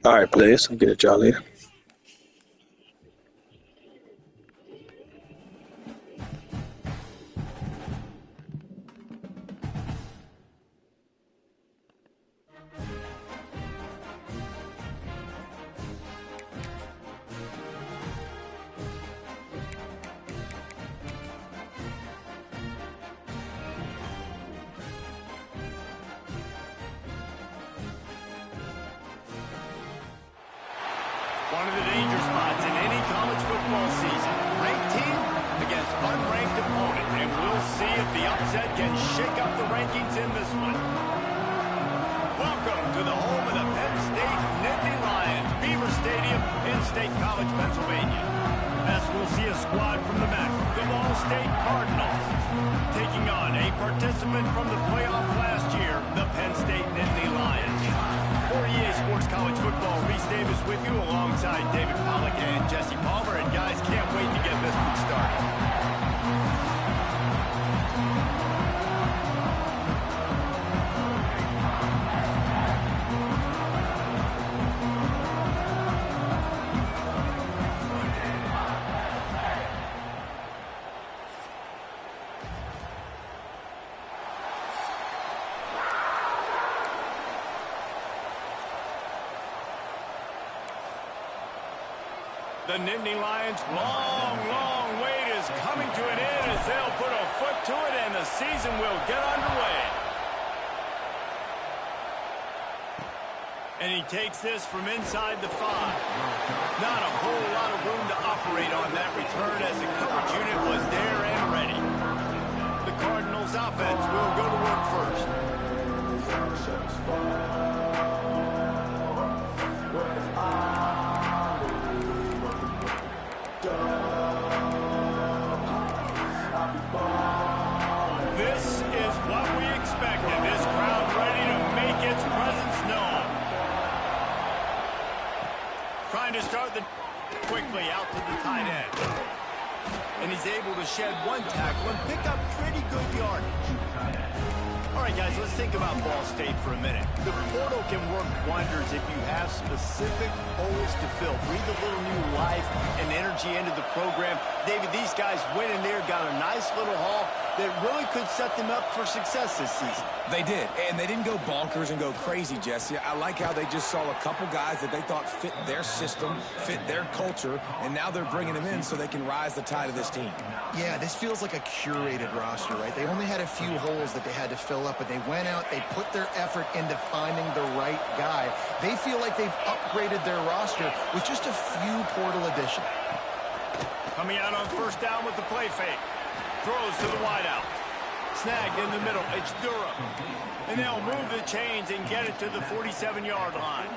All right, players. I'll get at y'all later. One of the danger spots in any college football season. Ranked team against unranked opponent. And we'll see if the upset can shake up the rankings in this one. Welcome to the home of the Penn State Nittany Lions, Beaver Stadium in State College, Pennsylvania. As we'll see a squad from the MAC, the Ball State Cardinals, taking on a participant from the playoff last year, the Penn State Nittany Lions. For EA Sports College Football, Reese Davis with you alongside David Pollack and Jesse Palmer. And guys, can't wait to get this one started. The Nittany Lions' long wait is coming to an end as they'll put a foot to it and the season will get underway. And he takes this from inside the 5. Not a whole lot of room to operate on that return as the coverage unit was there and ready. The Cardinals' offense will go to work first. This is what we expected. This crowd ready to make its presence known. Trying to start the quickly out to the tight end. And he's able to shed one tackle and pick up pretty good yardage. All right, guys, let's think about Ball State for a minute. The portal can work wonders if you have specific holes to fill. Breathe a little new life and energy into the program. David, these guys went in there, got a nice little haul that really could set them up for success this season. They did, and they didn't go bonkers and go crazy, Jesse. I like how they just saw a couple guys that they thought fit their system, fit their culture, and now they're bringing them in so they can rise the tide of this team. Yeah, this feels like a curated roster, right? They only had a few holes that they had to fill up, but they went out, they put their effort into finding the right guy. They feel like they've upgraded their roster with just a few portal additions. Coming out on first down with the play fake. Throws to the wideout. Snagged in the middle. It's Durham. And they'll move the chains and get it to the 47-yard line.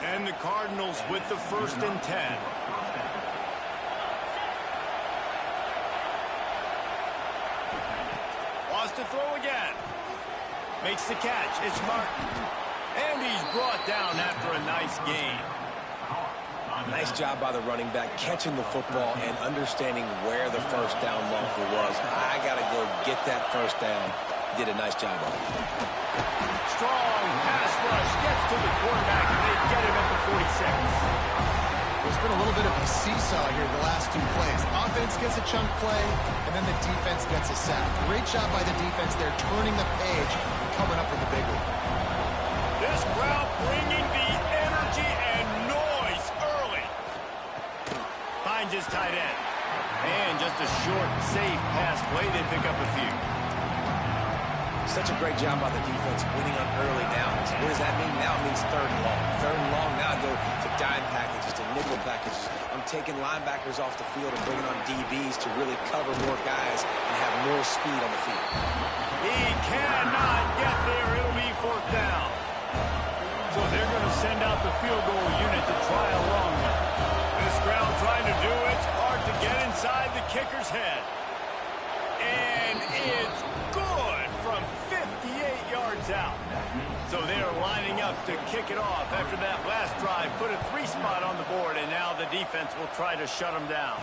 And the Cardinals with the 1st and 10. Wants to throw again. Makes the catch. It's Martin. And he's brought down after a nice gain. Nice job by the running back, catching the football and understanding where the first down marker was. I got to go get that first down. Did a nice job of it. Strong pass rush gets to the quarterback, and they get him at the 46. There's been a little bit of a seesaw here the last 2 plays. Offense gets a chunk play, and then the defense gets a sack. Great job by the defense there, turning the page and coming up with the big one. This crowd bringing the energy and noise early. Finds his tight end. And just a short, safe pass play. They pick up a few. Such a great job by the defense winning on early downs. What does that mean? Now it means 3rd and long. 3rd and long, now I go to dime packages, to nickel packages. I'm taking linebackers off the field and bringing on DBs to really cover more guys and have more speed on the field. He cannot get there. It'll be 4th down. So they're going to send out the field goal unit to try a long one. This crowd trying to do its part to get inside the kicker's head. And it's good from 58 yards out. So they're lining up to kick it off after that last drive. Put a 3-spot on the board, and now the defense will try to shut them down.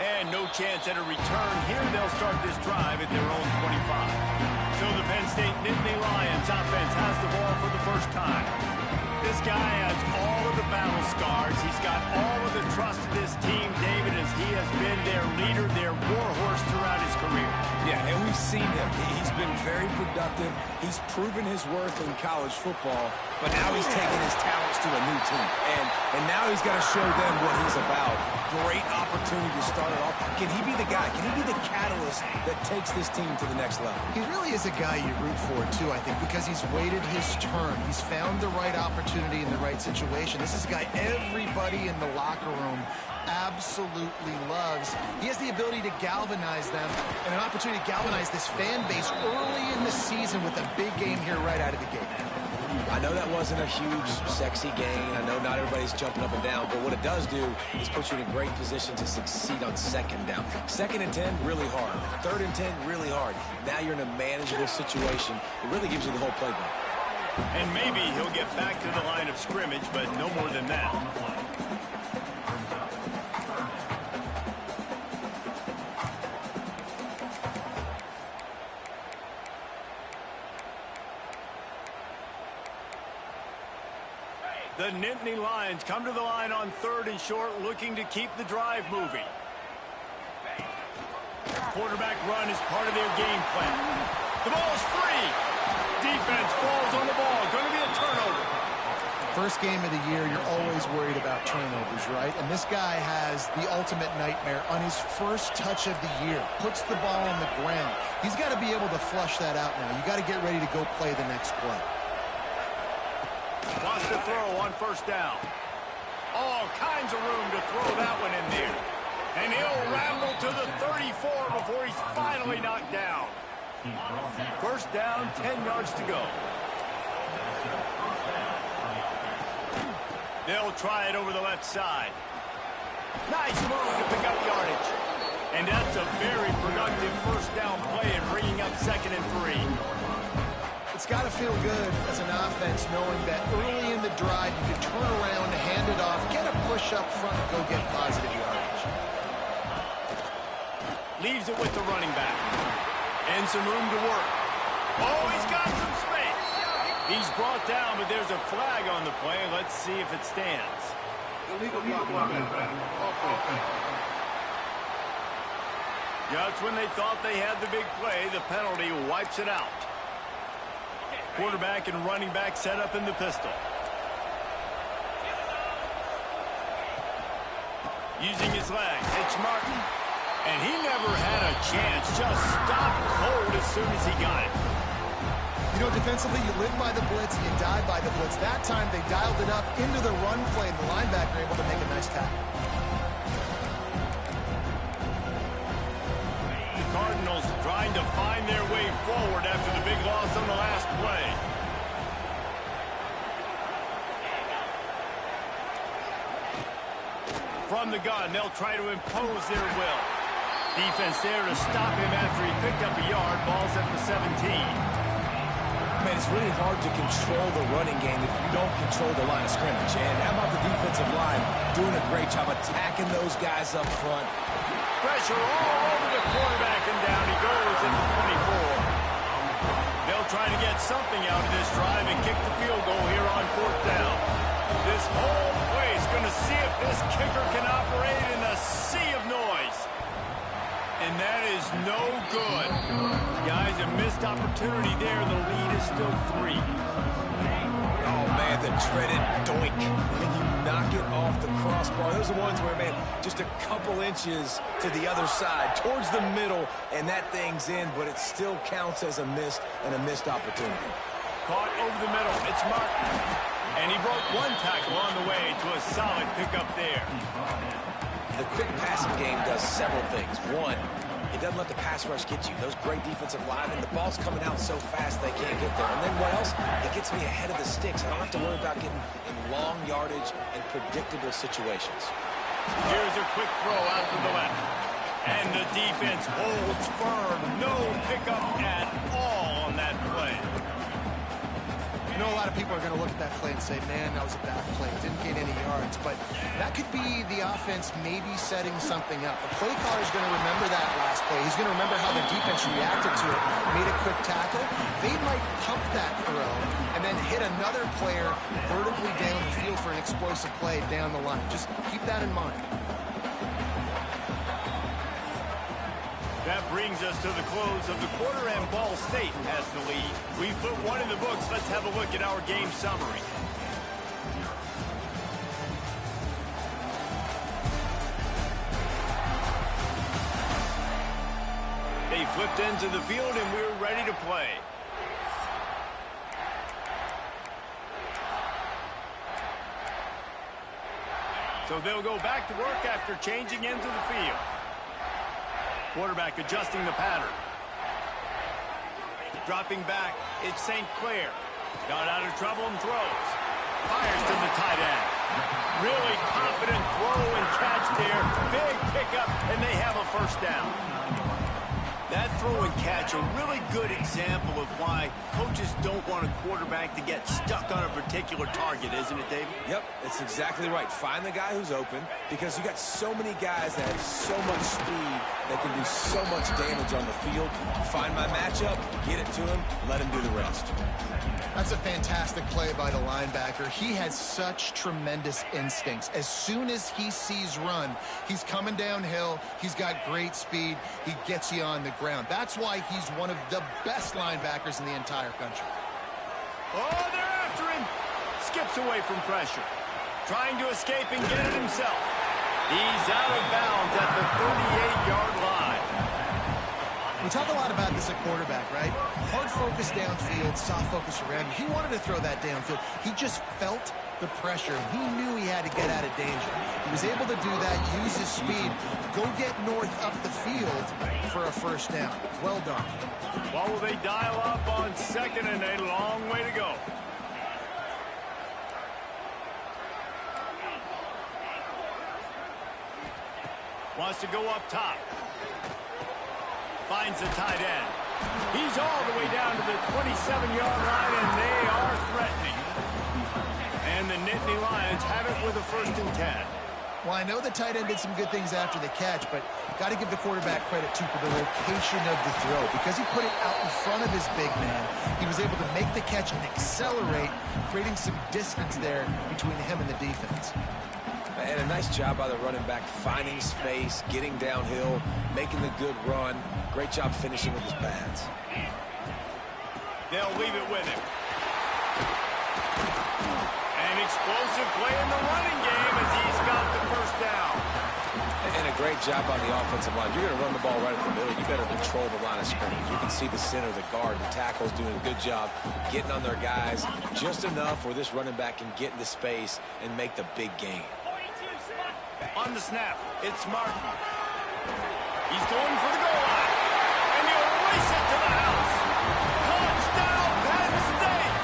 And no chance at a return here. They'll start this drive at their own 25. So the Penn State Nittany Lions offense has the ball for the first time. This guy has all battle scars. He's got all of the trust of this team, David, as he has been their leader, their warhorse throughout his career. Yeah, and we've seen him. He's been very productive. He's proven his worth in college football, but now he's taking his talents to a new team. And now he's got to show them what he's about. Great opportunity to start it off. Can he be the guy? Can he be the catalyst that takes this team to the next level? He really is a guy you root for, too, I think, because he's waited his turn. He's found the right opportunity in the right situation. This is a guy everybody in the locker room absolutely loves. He has the ability to galvanize them and an opportunity to galvanize this fan base early in the season with a big game here right out of the gate. I know that wasn't a huge, sexy gain. I know not everybody's jumping up and down, but what it does do is put you in a great position to succeed on second down. 2nd and 10, really hard. 3rd and 10, really hard. Now you're in a manageable situation. It really gives you the whole playbook. And maybe he'll get back to the line of scrimmage, but no more than that. The Nittany Lions come to the line on 3rd and short, looking to keep the drive moving. Quarterback run is part of their game plan. The ball is free. Defense falls on the ball. Going to be a turnover. First game of the year, you're always worried about turnovers, right? And this guy has the ultimate nightmare on his first touch of the year. Puts the ball on the ground. He's got to be able to flush that out now. You got to get ready to go play the next play. Wants to throw on 1st down. All kinds of room to throw that one in there. And he'll ramble to the 34 before he's finally knocked down. 1st down, 10 yards to go. They'll try it over the left side. Nice move to pick up yardage. And that's a very productive 1st down play and bringing up 2nd and 3. It's got to feel good as an offense knowing that early in the drive you can turn around, hand it off, get a push up front, and go get positive yardage. Leaves it with the running back. And some room to work. Oh, he's got some space. He's brought down, but there's a flag on the play. Let's see if it stands. Just when they thought they had the big play, the penalty wipes it out. Quarterback and running back set up in the pistol. Using his legs, it's Martin. And he never had a chance. Just stopped cold as soon as he got it. You know, defensively, you live by the blitz, you die by the blitz. That time, they dialed it up into the run play, and the linebacker able to make a nice tackle. The Cardinals trying to find their way forward after the big loss on the last play. From the gun, they'll try to impose their will. Defense there to stop him after he picked up a yard. Ball's at the 17. Man, it's really hard to control the running game if you don't control the line of scrimmage. And how about the defensive line doing a great job attacking those guys up front? Pressure all over the quarterback, and down he goes at the 24. They'll try to get something out of this drive and kick the field goal here on 4th down. This whole place going to see if this kicker can operate in a sea of noise. And that is no good. Guys, a missed opportunity there. The lead is still 3. Oh, man, the dreaded doink. When you knock it off the crossbar. Those are the ones where, man, just a couple inches to the other side, towards the middle, and that thing's in, but it still counts as a missed opportunity. Caught over the middle. It's Martin. And he broke one tackle on the way to a solid pickup there. The quick passing game does several things. One, it doesn't let the pass rush get you. Those great defensive linemen, the ball's coming out so fast they can't get there. And then what else? It gets me ahead of the sticks. I don't have to worry about getting in long yardage and predictable situations. Here's a quick throw out to the left. And the defense holds firm. No pickup at all on that play. I know a lot of people are going to look at that play and say, man, that was a bad play. Didn't gain any yards. But that could be the offense maybe setting something up. The play caller is going to remember that last play. He's going to remember how the defense reacted to it, made a quick tackle. They might pump that throw and then hit a another player vertically down the field for an explosive play down the line. Just keep that in mind. That brings us to the close of the quarter, and Ball State has the lead. We put one in the books. Let's have a look at our game summary. They flipped into the field, and we're ready to play. So they'll go back to work after changing into the field. Quarterback adjusting the pattern. Dropping back, it's St. Clair. Got out of trouble and throws. Fires to the tight end. Really confident throw and catch there. Big pickup, and they have a first down. That throw and catch, a really good example of why coaches don't want a quarterback to get stuck on a particular target, isn't it, David? Yep, that's exactly right. Find the guy who's open, because you got so many guys that have so much speed that can do so much damage on the field. Find my matchup, get it to him, let him do the rest. That's a fantastic play by the linebacker. He has such tremendous instincts. As soon as he sees run, he's coming downhill. He's got great speed. He gets you on the ground. That's why he's one of the best linebackers in the entire country. Oh, they're after him. Skips away from pressure. Trying to escape and get it himself. He's out of bounds at the 38-yard line. We talk a lot about this at quarterback, right? Hard focus downfield, soft focus around you. He wanted to throw that downfield. He just felt the pressure. He knew he had to get out of danger. He was able to do that, use his speed, go get north up the field for a first down. Well done. Well, will they dial up on second and a long way to go? Wants to go up top. Finds the tight end. He's all the way down to the 27-yard line, and they are threatening. And the Nittany Lions have it with a 1st and 10. Well, I know the tight end did some good things after the catch, but got to give the quarterback credit, too, for the location of the throw. Because he put it out in front of his big man, he was able to make the catch and accelerate, creating some distance there between him and the defense. And a nice job by the running back, finding space, getting downhill, making the good run. Great job finishing with his pads. They'll leave it with him. An explosive play in the running game as he's got the first down. And a great job on the offensive line. You're going to run the ball right at the middle. You better control the line of scrimmage. You can see the center, the guard, the tackles doing a good job getting on their guys just enough where this running back can get into space and make the big game. On the snap, it's Martin. He's going for the goal line. And he'll race it to the house. Touchdown, Penn State!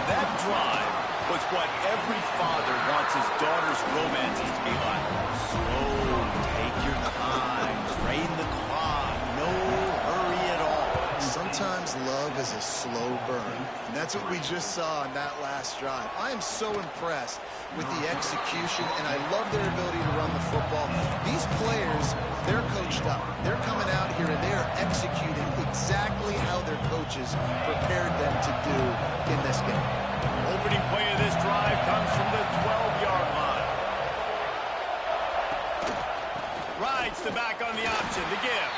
That drive was what every father wants his daughter's romances to be like. Slow, take your time, drain the clock, no hurry at all. Sometimes love is a slow burn, and that's what we just saw on that last drive. I am so impressed with the execution, and I love their ability to run the football. These players, they're coached up. They're coming out here, and they are executing exactly how their coaches prepared them to do in this game. Opening play of this drive comes from the 12-yard line. Rides the back on the option, the give.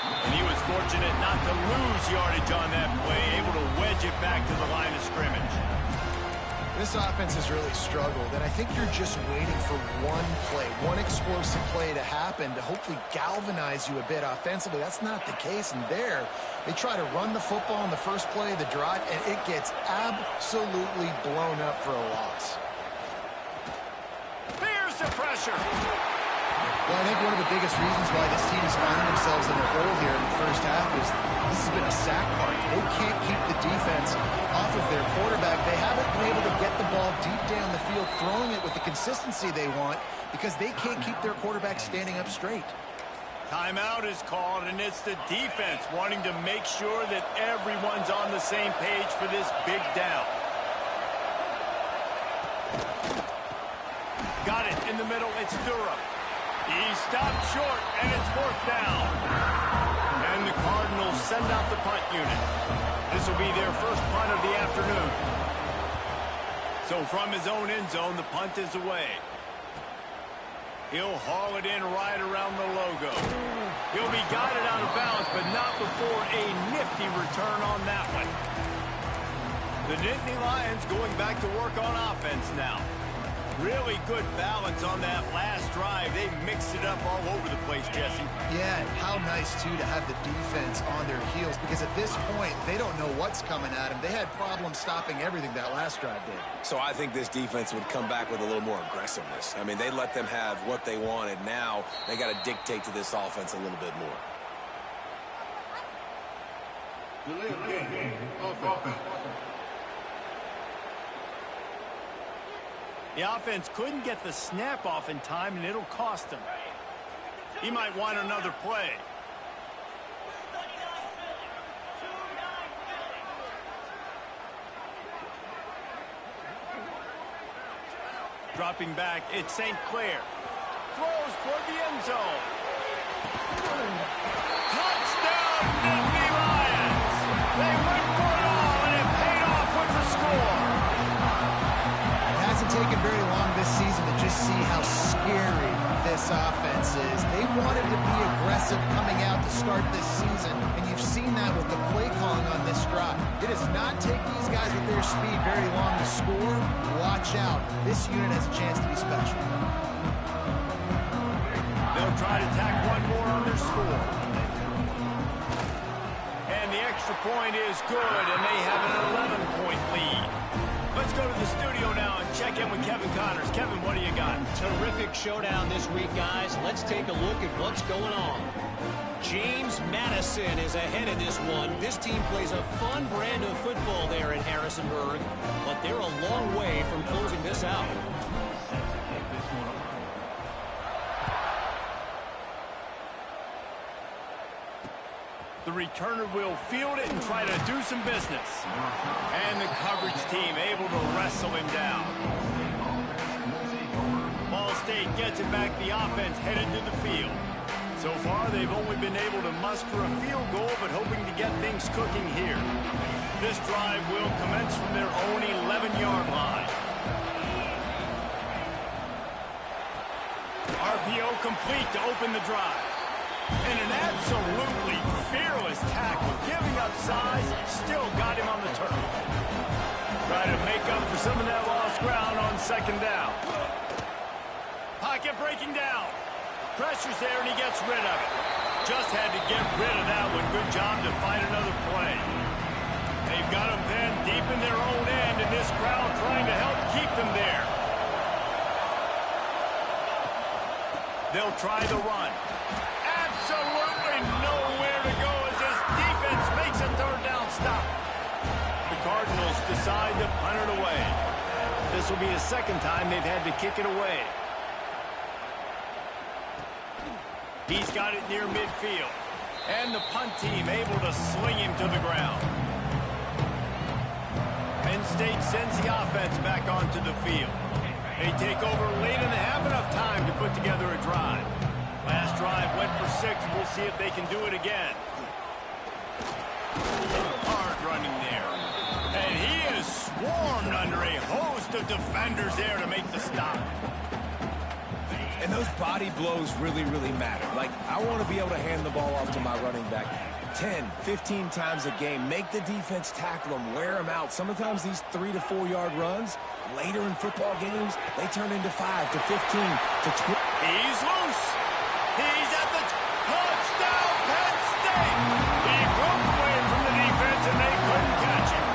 And he was fortunate not to lose yardage on that play, able to wedge it back to the line of scrimmage. This offense has really struggled, and I think you're just waiting for one play, one explosive play to happen to hopefully galvanize you a bit offensively. That's not the case, and there, they try to run the football in the first play of the drive, and it gets absolutely blown up for a loss. Here's the pressure. Well, I think one of the biggest reasons why this team is finding themselves in a hole here in the first half is this has been a sack party. They can't keep the defense off of their quarterback. They haven't been able to get the ball deep down the field, throwing it with the consistency they want because they can't keep their quarterback standing up straight. Timeout is called, and it's the defense wanting to make sure that everyone's on the same page for this big down. Got it in the middle. It's Durham. He stopped short, and it's 4th down. And the Cardinals send out the punt unit. This will be their first punt of the afternoon. So from his own end zone, the punt is away. He'll haul it in right around the logo. He'll be guided out of bounds, but not before a nifty return on that one. The Nittany Lions going back to work on offense now. Really good balance on that last drive. They mixed it up all over the place, Jesse. Yeah, and how nice, too, to have the defense on their heels, because at this point, they don't know what's coming at them. They had problems stopping everything that last drive did. So I think this defense would come back with a little more aggressiveness. I mean, they let them have what they wanted. Now they got to dictate to this offense a little bit more. The offense couldn't get the snap off in time, and it'll cost him. He might want another play. Dropping back, it's St. Clair. Throws toward the end zone. Touchdown, Nittany Lions! They went for it all, and it paid off with the score. It hasn't taken very long this season to just see how scary this offense is. They wanted to be aggressive coming out to start this season, and you've seen that with the play calling on this drive. It does not take these guys with their speed very long to score. Watch out. This unit has a chance to be special. They'll try to tack one more on their score. And the extra point is good, and they have an 11-point lead. Let's go to the studio now and check in with Kevin Connors. Kevin, what do you got? Terrific showdown this week, guys. Let's take a look at what's going on. James Madison is ahead of this one. This team plays a fun brand of football there in Harrisonburg, but they're a long way from closing this out. The returner will field it and try to do some business. And the coverage team able to wrestle him down. Ball State gets it back. The offense headed to the field. So far, they've only been able to muster a field goal, but hoping to get things cooking here. This drive will commence from their own 11-yard line. RPO complete to open the drive. And an absolutely fearless tackle, giving up size, still got him on the turf. Try to make up for some of that lost ground on second down. Pocket breaking down. Pressure's there, and he gets rid of it. Just had to get rid of that one. Good job to find another play. They've got him pinned deep in their own end, and this crowd trying to help keep them there. They'll try the run. Absolutely nowhere to go as this defense makes a third down stop. The Cardinals decide to punt it away. This will be the second time they've had to kick it away. He's got it near midfield. And the punt team able to sling him to the ground. Penn State sends the offense back onto the field. They take over late and have enough time to put together a drive. Last drive went for 6. We'll see if they can do it again. Hard running there. And he is swarmed under a host of defenders there to make the stop. And those body blows really, really matter. Like, I want to be able to hand the ball off to my running back 10, 15 times a game. Make the defense tackle them, wear them out. Sometimes these 3 to 4 yard runs, later in football games, they turn into 5 to 15 to 20. He's loose. He's at the touchdown, Penn State. He broke away from the defense, and they couldn't catch him.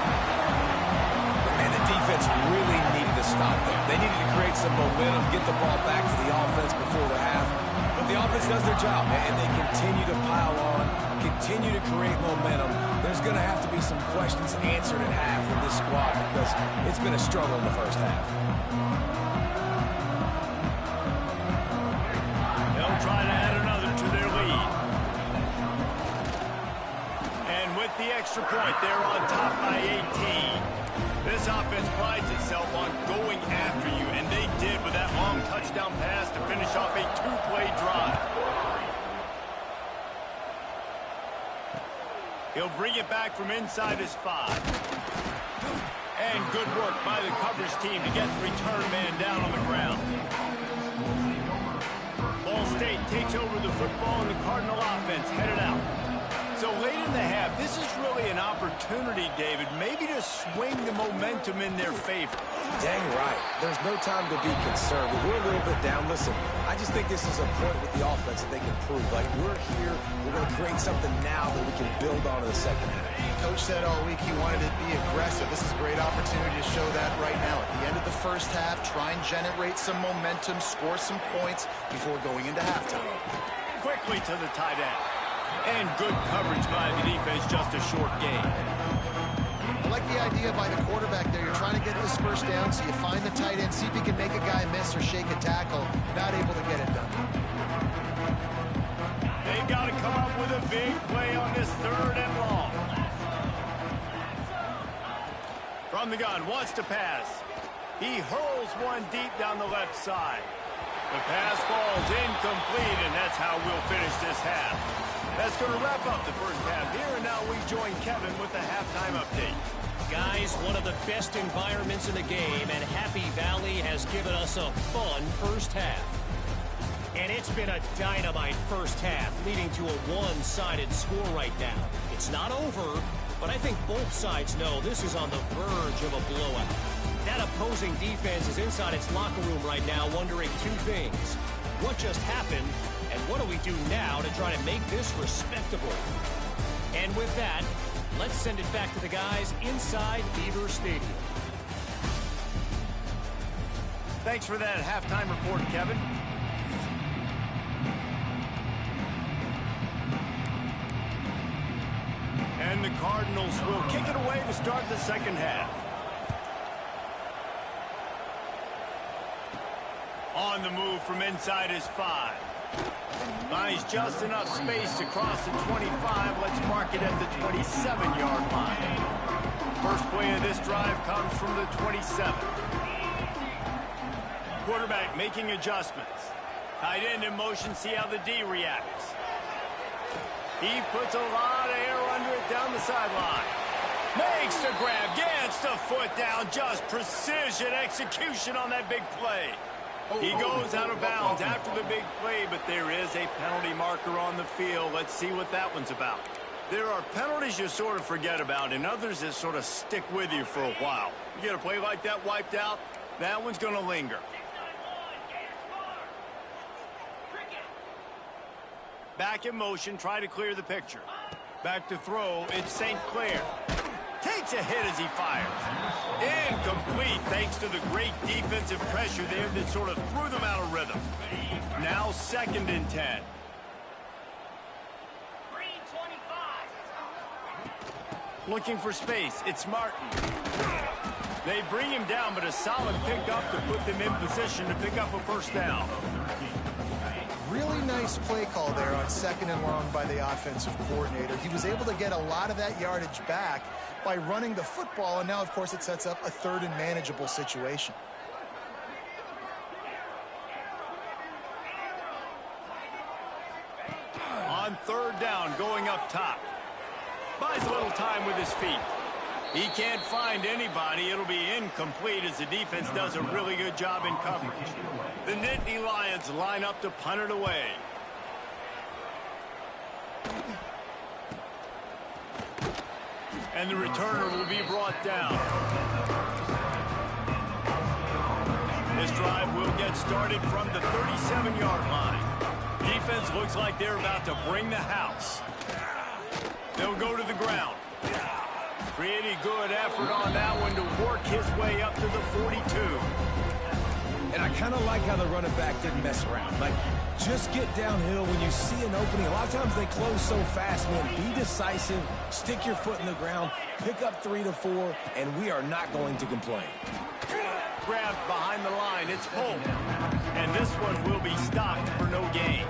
Man, the defense really needed to stop there. They needed to create some momentum, get the ball back to the offense before the half. But the offense does their job, and they continue to pile on, continue to create momentum. There's going to have to be some questions answered at half with this squad because it's been a struggle in the first half. They'll try to add another to their lead. And with the extra point, they're on top by 18. This offense prides itself on going after you, and they did with that long touchdown pass to finish off a 2-play drive. He'll bring it back from inside his 5. And good work by the coverage team to get the return man down on the ground. Ball State takes over the football and the Cardinal offense headed out. So late in the half, this is really an opportunity, David, maybe to swing the momentum in their favor. Dang right. There's no time to be concerned. We're a little bit down. Listen, I just think this is a point with the offense that they can prove. Like, we're here, we're going to create something now that we can build on in the second half. Coach said all week he wanted to be aggressive. This is a great opportunity to show that right now. At the end of the first half, try and generate some momentum, score some points before going into halftime. Quickly to the tight end. And good coverage by the defense, just a short gain. I like the idea by the quarterback there. You're trying to get this first down, so you find the tight end, see if he can make a guy miss or shake a tackle. Not able to get it done. They've got to come up with a big play on this 3rd and long. From the gun, wants to pass. He hurls one deep down the left side. The pass falls incomplete, and that's how we'll finish this half. That's going to wrap up the first half here, and now we join Kevin with the halftime update. Guys, one of the best environments in the game, and Happy Valley has given us a fun first half. And it's been a dynamite first half, leading to a one-sided score right now. It's not over, but I think both sides know this is on the verge of a blowout. That opposing defense is inside its locker room right now wondering two things. What just happened, and what do we do now to try to make this respectable? And with that, let's send it back to the guys inside Beaver Stadium. Thanks for that halftime report, Kevin. And the Cardinals will kick it away to start the second half. On the move from inside his 5. Finds just enough space to cross the 25. Let's mark it at the 27-yard line. First play of this drive comes from the 27. Quarterback making adjustments. Tight end in motion, see how the D reacts. He puts a lot of air under it down the sideline. Makes the grab, gets the foot down, just precision execution on that big play. He goes out of bounds after the big play, but there is a penalty marker on the field. Let's see what that one's about. There are penalties you sort of forget about, and others that sort of stick with you for a while. You get a play like that wiped out, that one's going to linger. Back in motion, try to clear the picture. Back to throw, it's St. Clair. Takes a hit as he fires. Incomplete thanks to the great defensive pressure there that sort of threw them out of rhythm. Now 2nd and 10. Looking for space, it's Martin. They bring him down, but a solid pickup to put them in position to pick up a first down. Really nice play call there on 2nd and long by the offensive coordinator. He was able to get a lot of that yardage back by running the football, and now, of course, it sets up a 3rd and manageable situation. On 3rd down, going up top. Buys a little time with his feet. He can't find anybody. It'll be incomplete as the defense does a really good job in coverage. The Nittany Lions line up to punt it away. And the returner will be brought down. This drive will get started from the 37-yard line. Defense looks like they're about to bring the house. They'll go to the ground. Pretty good effort on that one to work his way up to the 42. And I kind of like how the running back didn't mess around. Like, just get downhill when you see an opening. A lot of times they close so fast, man. Be decisive, stick your foot in the ground, pick up 3 to 4, and we are not going to complain. Grabbed behind the line, it's Polk. And this one will be stopped for no gain.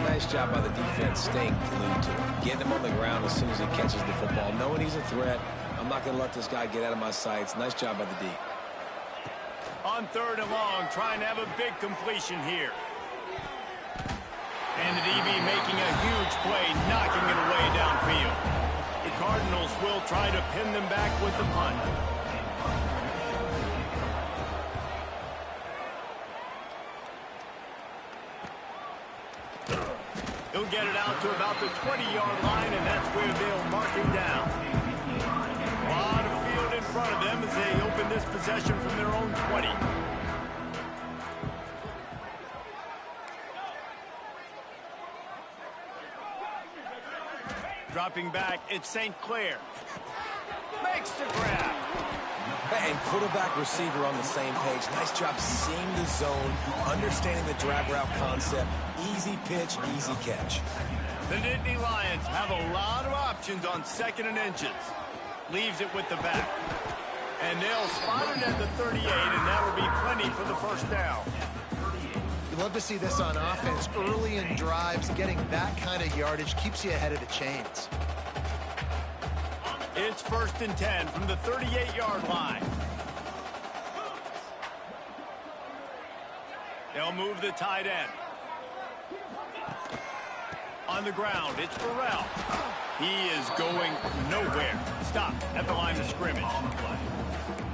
Nice job by the defense staying glued to him. Getting him on the ground as soon as he catches the football. Knowing he's a threat, I'm not going to let this guy get out of my sights. Nice job by the D. On 3rd and long, trying to have a big completion here. And the DB making a huge play, knocking it away downfield. The Cardinals will try to pin them back with the punt. get it out to about the 20-yard line, and that's where they'll mark him down. A lot of field in front of them as they open this possession from their own 20. Dropping back, it's St. Clair. Makes the grab. And quarterback, receiver on the same page. Nice job seeing the zone, understanding the drag route concept. Easy pitch, easy catch. The Nittany Lions have a lot of options on 2nd and inches. Leaves it with the back. And they'll spot it at the 38, and that will be plenty for the first down. You love to see this on offense. Early in drives, getting that kind of yardage keeps you ahead of the chains. It's 1st and 10 from the 38-yard line. They'll move the tight end. On the ground, it's Burrell. He is going nowhere. Stop at the line of scrimmage.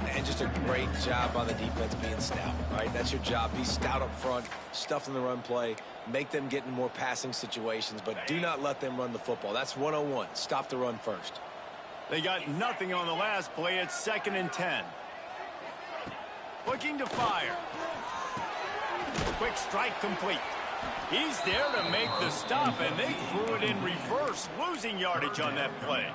And just a great job by the defense being stout, right? That's your job. Be stout up front, stuff in the run play, make them get in more passing situations, but do not let them run the football. That's 101. Stop the run first. They got nothing on the last play. It's 2nd and 10. Looking to fire. Quick strike complete. He's there to make the stop, and they threw it in reverse, losing yardage on that play.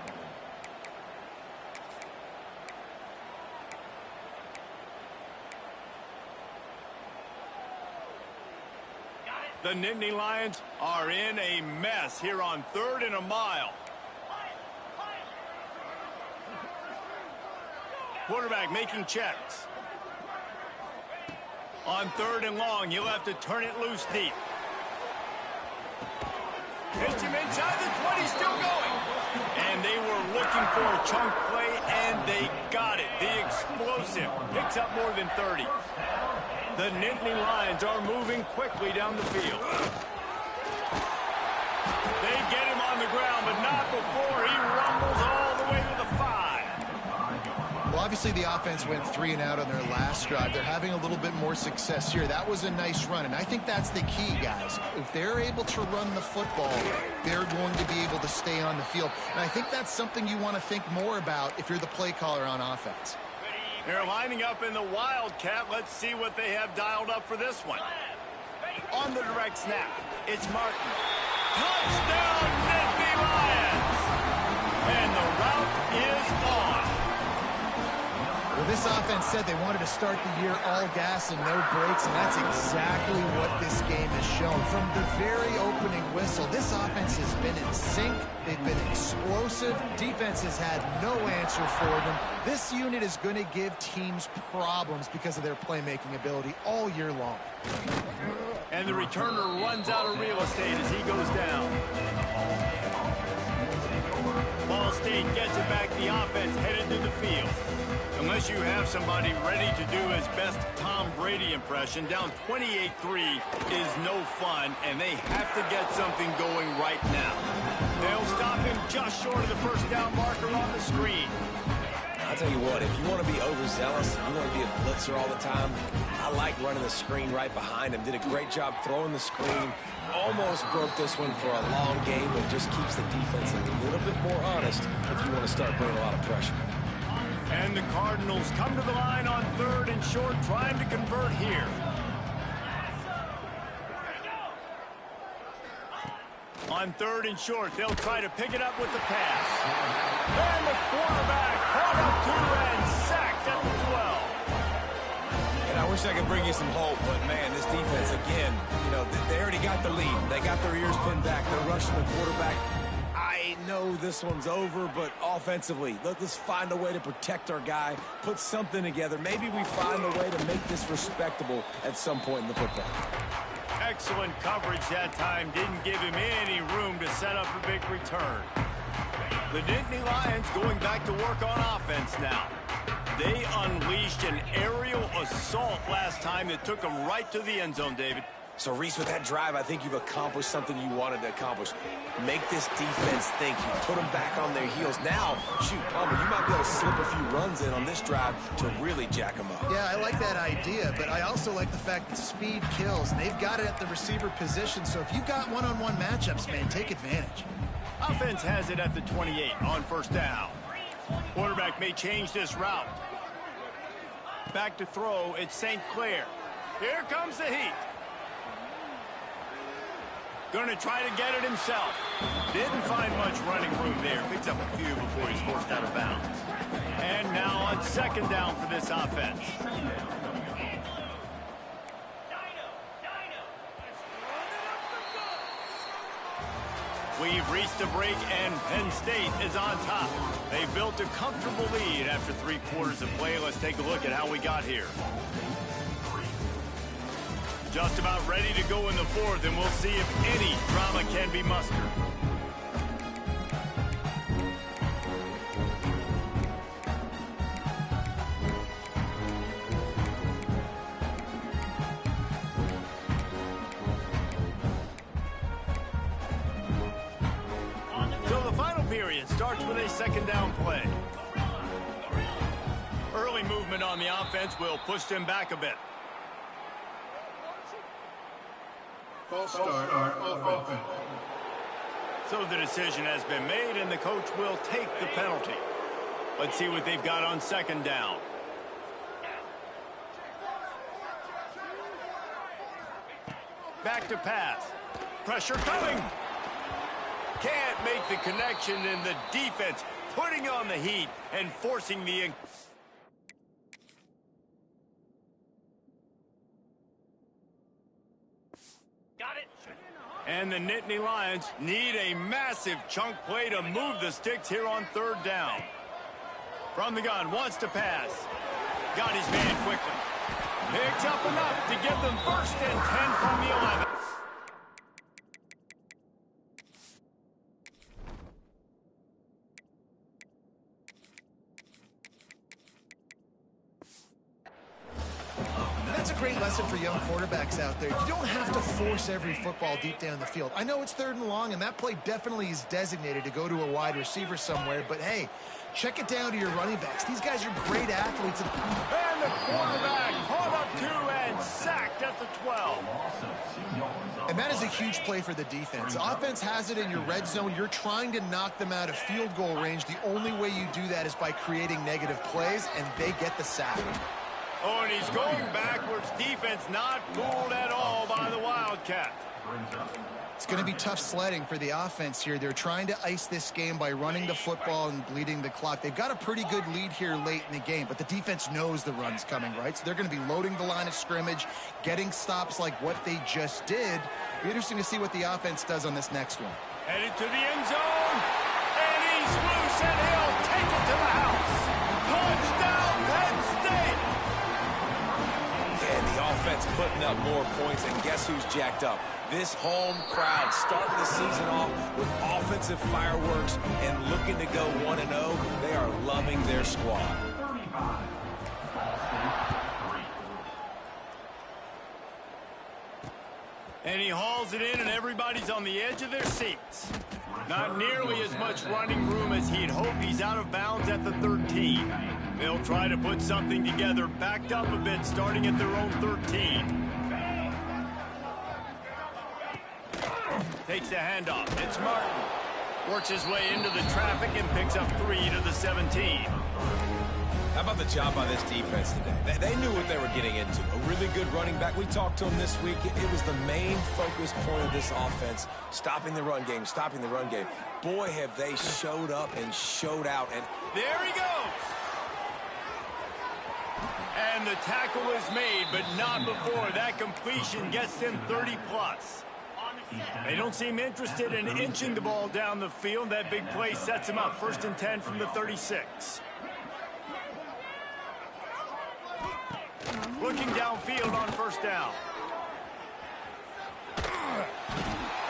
The Nittany Lions are in a mess here on 3rd and a mile. Quarterback making checks. On 3rd and long, he'll have to turn it loose deep. Hits him inside the 20, still going. And they were looking for a chunk play, and they got it. The explosive picks up more than 30. The Nittany Lions are moving quickly down the field. They get him on the ground, but not before he rumbles all the way to the 5. Well, obviously the offense went 3 and out on their last drive. They're having a little bit more success here. That was a nice run, and I think that's the key, guys. If they're able to run the football, they're going to be able to stay on the field. And I think that's something you want to think more about if you're the play caller on offense. They're lining up in the Wildcat. Let's see what they have dialed up for this one. On the direct snap, it's Martin. Touchdown, Nittany Lions! And the route is on. Well, this offense said they wanted to start the year all gas and no brakes, and that's exactly what this game has shown. From the very opening whistle, this offense has been in sync. They've been explosive. Defense has had no answer for them. This unit is going to give teams problems because of their playmaking ability all year long. And the returner runs out of real estate as he goes down. Ball State gets it back. The offense headed to the field. Unless you have somebody ready to do his best Tom Brady impression, down 28-3 is no fun, and they have to get something going right now. They'll stop him just short of the first down marker on the screen. I'll tell you what, if you want to be overzealous, you want to be a blitzer all the time, I like running the screen right behind him. Did a great job throwing the screen. Almost broke this one for a long game, but just keeps the defense a little bit more honest if you want to start bringing a lot of pressure. And the Cardinals come to the line on 3rd and short, trying to convert here. On 3rd and short, they'll try to pick it up with the pass. And the quarterback caught up to and sacked at the 12. And I wish I could bring you some hope, but man, this defense, again, you know, they already got the lead. They got their ears pinned back. They're rushing the quarterback. I know this one's over, but offensively, let's find a way to protect our guy, put something together. Maybe we find a way to make this respectable at some point in the football. Excellent coverage that time. Didn't give him any room to set up a big return. The Nittany Lions going back to work on offense now. They unleashed an aerial assault last time that took them right to the end zone, David. So, Reese, with that drive, I think you've accomplished something you wanted to accomplish. Make this defense think. You put them back on their heels. Now, shoot, Palmer, you might be able to slip a few runs in on this drive to really jack them up. Yeah, I like that idea, but I also like the fact that speed kills, and they've got it at the receiver position. So if you've got one-on-one matchups, man, take advantage. Offense has it at the 28 on first down. Quarterback may change this route. Back to throw, it's St. Clair. Here comes the heat. Going to try to get it himself. Didn't find much running room there. Picks up a few before he's forced out of bounds. And now on second down for this offense. We've reached a break, and Penn State is on top. They built a comfortable lead after 3 quarters of play. Let's take a look at how we got here. Just about ready to go in the fourth, and we'll see if any drama can be mustered. So the final period starts with a second down play. Early movement on the offense will push them back a bit. False start on offense. So the decision has been made, and the coach will take the penalty. Let's see what they've got on second down. Back to pass. Pressure coming. Can't make the connection, and the defense putting on the heat and forcing the... And the Nittany Lions need a massive chunk play to move the sticks here on third down. From the gun, wants to pass. Got his man quickly. Picks up enough to give them 1st and 10 from the 11. That's a great lesson for young quarterbacks out there. You don't have to force every football deep down the field. I know it's 3rd and long, and that play definitely is designated to go to a wide receiver somewhere, but hey, check it down to your running backs. These guys are great athletes. And the quarterback caught up 2 and sacked at the 12. And that is a huge play for the defense. The offense has it in your red zone. You're trying to knock them out of field goal range. The only way you do that is by creating negative plays, and they get the sack. Oh, and he's going backwards. Defense not fooled at all by the Wildcat. It's going to be tough sledding for the offense here. They're trying to ice this game by running the football and bleeding the clock. They've got a pretty good lead here late in the game, but the defense knows the run's coming, right? So they're going to be loading the line of scrimmage, getting stops like what they just did. Be interesting to see what the offense does on this next one. Headed to the end zone, and he's loose, and he'll take it to the house. Touchdown, Penn State! And the offense putting up more points, and guess who's jacked up? This home crowd starting the season off with offensive fireworks and looking to go 1-0. They are loving their squad. And he hauls it in, and everybody's on the edge of their seats. Not nearly as much running room as he'd hoped. He's out of bounds at the 13. They'll try to put something together, backed up a bit, starting at their own 13. Takes the handoff. It's Martin. Works his way into the traffic and picks up 3 to the 17. How about the job by this defense today? They knew what they were getting into. A really good running back. We talked to him this week. It was the main focus point of this offense, stopping the run game, stopping the run game. Boy, have they showed up and showed out. And there he goes. And the tackle is made, but not before that completion gets them 30+. They don't seem interested in inching the ball down the field. That big play sets them up. 1st and 10 from the 36. Looking downfield on 1st down.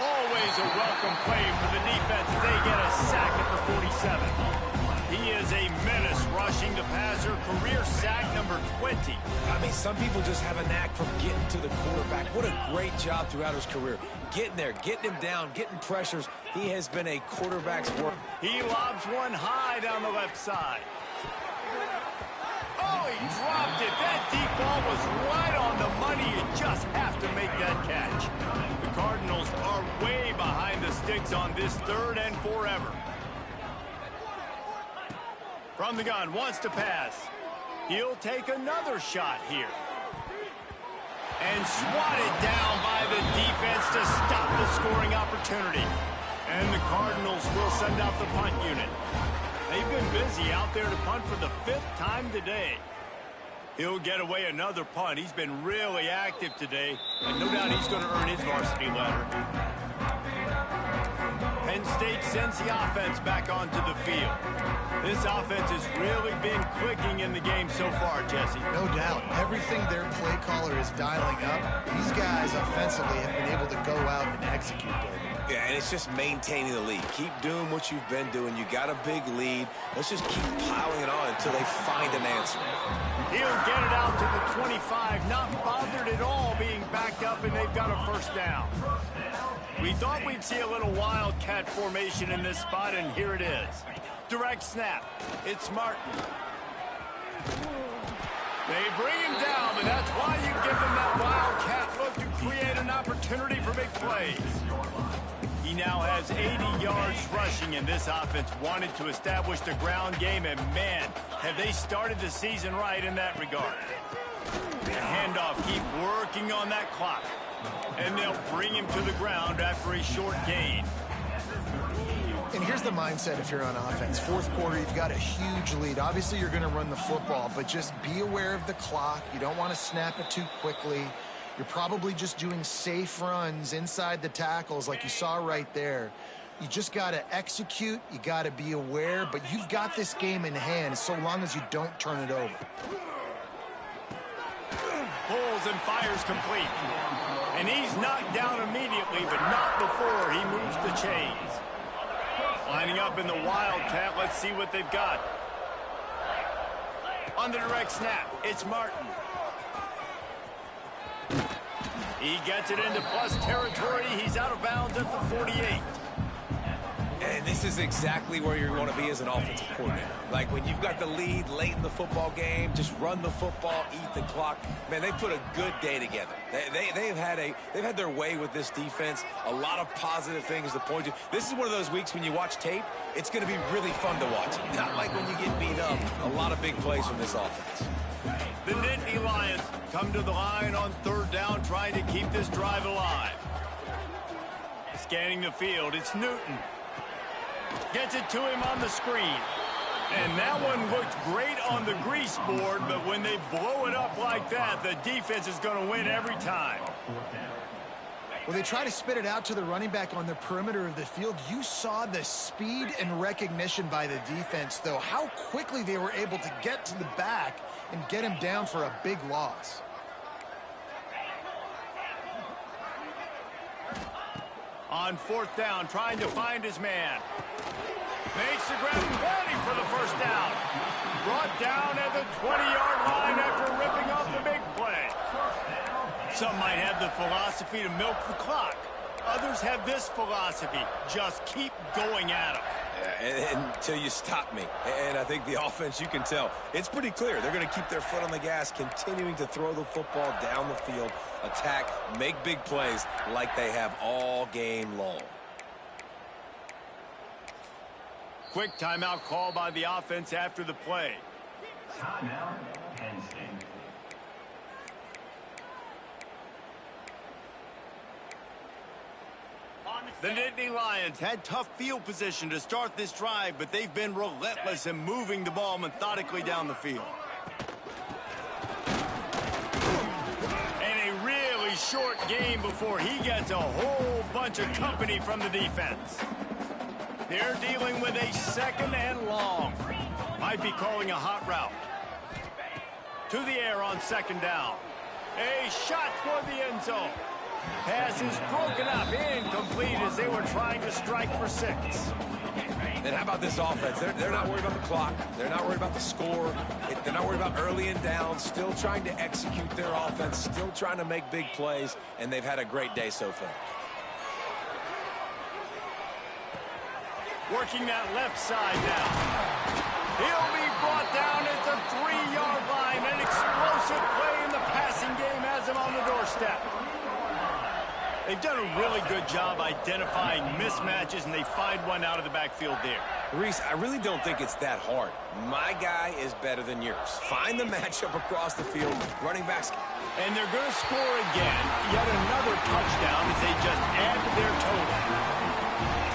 Always a welcome play for the defense as they get a sack at the 47. He is a menace rushing the passer, career sack number 20. I mean, some people just have a knack for getting to the quarterback. What a great job throughout his career. Getting there, getting him down, getting pressures. He has been a quarterback's work. He lobs one high down the left side. Oh, he dropped it. That deep ball was right on the money. You just have to make that catch. The Cardinals are way behind the sticks on this 3rd and forever. From the gun, wants to pass. He'll take another shot here. And swatted down by the defense to stop the scoring opportunity. And the Cardinals will send out the punt unit. They've been busy out there to punt for the 5th time today. He'll get away another punt. He's been really active today, and no doubt he's going to earn his varsity letter. Penn State sends the offense back onto the field. This offense has really been clicking in the game so far, Jesse. No doubt. Everything their play caller is dialing up, these guys offensively have been able to go out and execute, David. Yeah, and it's just maintaining the lead. Keep doing what you've been doing. You got a big lead. Let's just keep piling it on until they find an answer. He'll get it out to the 25, not bothered at all being backed up, and they've got a first down. We thought we'd see a little wildcat formation in this spot, and here it is. Direct snap. It's Martin. They bring him down, but that's why you give him that wildcat look to create an opportunity for big plays. He now has 80 yards rushing, and this offense wanted to establish the ground game, and man, have they started the season right in that regard. The handoff, keep working on that clock, and they'll bring him to the ground after a short gain. And here's the mindset if you're on offense. 4th quarter, you've got a huge lead. Obviously, you're going to run the football, but just be aware of the clock. You don't want to snap it too quickly. You're probably just doing safe runs inside the tackles like you saw right there. You just got to execute. You got to be aware, but you've got this game in hand so long as you don't turn it over. Pulls and fires complete. And he's knocked down immediately, but not before he moves the chains. Lining up in the wildcat. Let's see what they've got. On the direct snap, it's Martin. He gets it into plus territory. He's out of bounds at the 48. And this is exactly where you're going to be as an offensive coordinator. Like when you've got the lead late in the football game, just run the football, eat the clock. Man, they put a good day together. They've had their way with this defense. A lot of positive things to point to. This is one of those weeks when you watch tape, it's going to be really fun to watch. Not like when you get beat up. A lot of big plays from this offense. The Nittany Lions come to the line on 3rd down, trying to keep this drive alive. Scanning the field, it's Newton. Gets it to him on the screen. And that one looked great on the grease board, but when they blow it up like that, the defense is going to win every time. Well, they try to spit it out to the running back on the perimeter of the field. You saw the speed and recognition by the defense, though, how quickly they were able to get to the back and get him down for a big loss. On 4th down, trying to find his man. Makes the grab, ready for the first down. Brought down at the 20-yard line after ripping off the big play. Some might have the philosophy to milk the clock. Others have this philosophy, just keep going at them. Yeah, until you stop me. And I think the offense, you can tell, it's pretty clear. They're going to keep their foot on the gas, continuing to throw the football down the field, attack, make big plays like they have all game long. Quick timeout call by the offense after the play. Timeout, Penn State. The Nittany Lions had tough field position to start this drive, but they've been relentless in moving the ball methodically down the field. And a really short game before he gets a whole bunch of company from the defense. They're dealing with a 2nd and long. Might be calling a hot route. To the air on 2nd down. A shot toward the end zone. Pass is broken up, incomplete as they were trying to strike for 6. And how about this offense? They're not worried about the clock. They're not worried about the score. They're not worried about early and down. Still trying to execute their offense. Still trying to make big plays. And they've had a great day so far. Working that left side now. He'll be brought down at the 3-yard line. An explosive play in the passing game has him on the doorstep. They've done a really good job identifying mismatches, and they find one out of the backfield there. Reese, I really don't think it's that hard. My guy is better than yours. Find the matchup across the field. Running backs. And they're going to score again. Yet another touchdown as they just add to their total.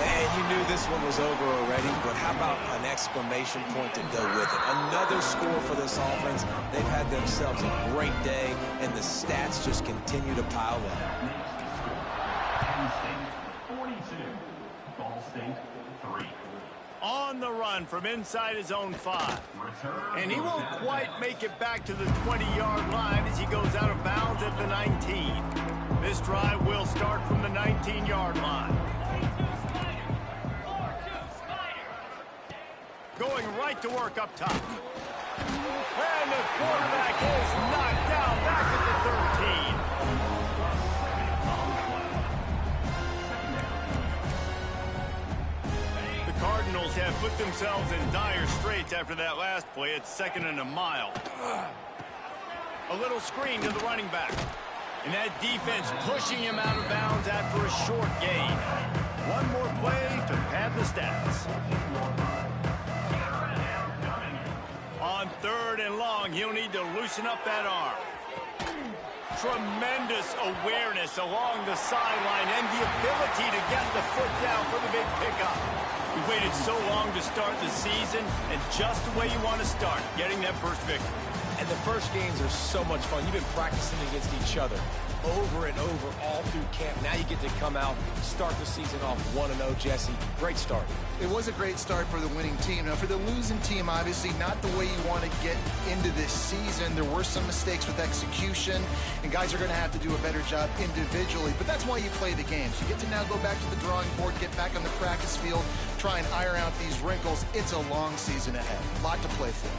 And you knew this one was over already, but how about an exclamation point to go with it? Another score for this offense. They've had themselves a great day, and the stats just continue to pile up. Penn State 42, Ball State 3. On the run from inside his own 5. Return. And he won't quite make it back to the 20-yard line as he goes out of bounds at the 19. This drive will start from the 19-yard line. Going right to work up top. And the quarterback is knocked down back at the 13. The Cardinals have put themselves in dire straits after that last play. It's 2nd and a mile. A little screen to the running back. And that defense pushing him out of bounds after a short gain. One more play to pad the stats. On 3rd and long, he'll need to loosen up that arm. Tremendous awareness along the sideline and the ability to get the foot down for the big pickup. We waited so long to start the season, and just the way you want to start, getting that first victory. And the first games are so much fun. You've been practicing against each other over and over all through camp. Now you get to come out, start the season off 1-0, Jesse. Great start. It was a great start for the winning team. Now, for the losing team, obviously not the way you want to get into this season. There were some mistakes with execution, and guys are going to have to do a better job individually. But that's why you play the games. You get to now go back to the drawing board, get back on the practice field, try and iron out these wrinkles. It's a long season ahead. A lot to play for.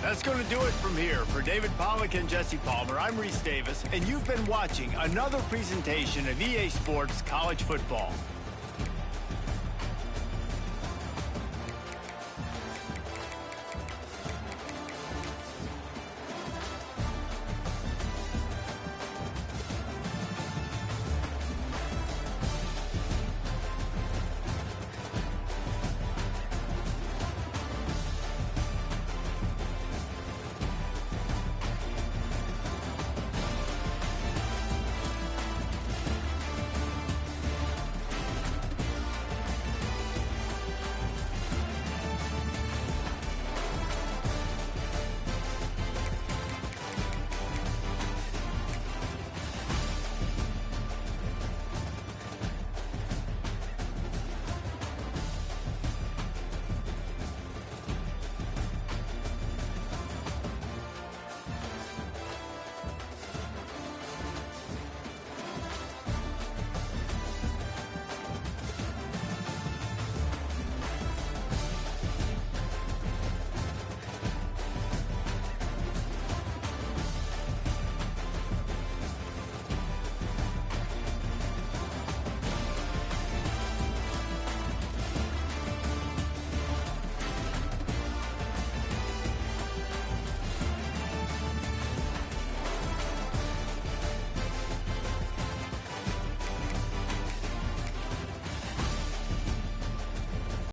That's going to do it from here. For David Pollack and Jesse Palmer, I'm Reese Davis, and you've been watching another presentation of EA Sports College Football.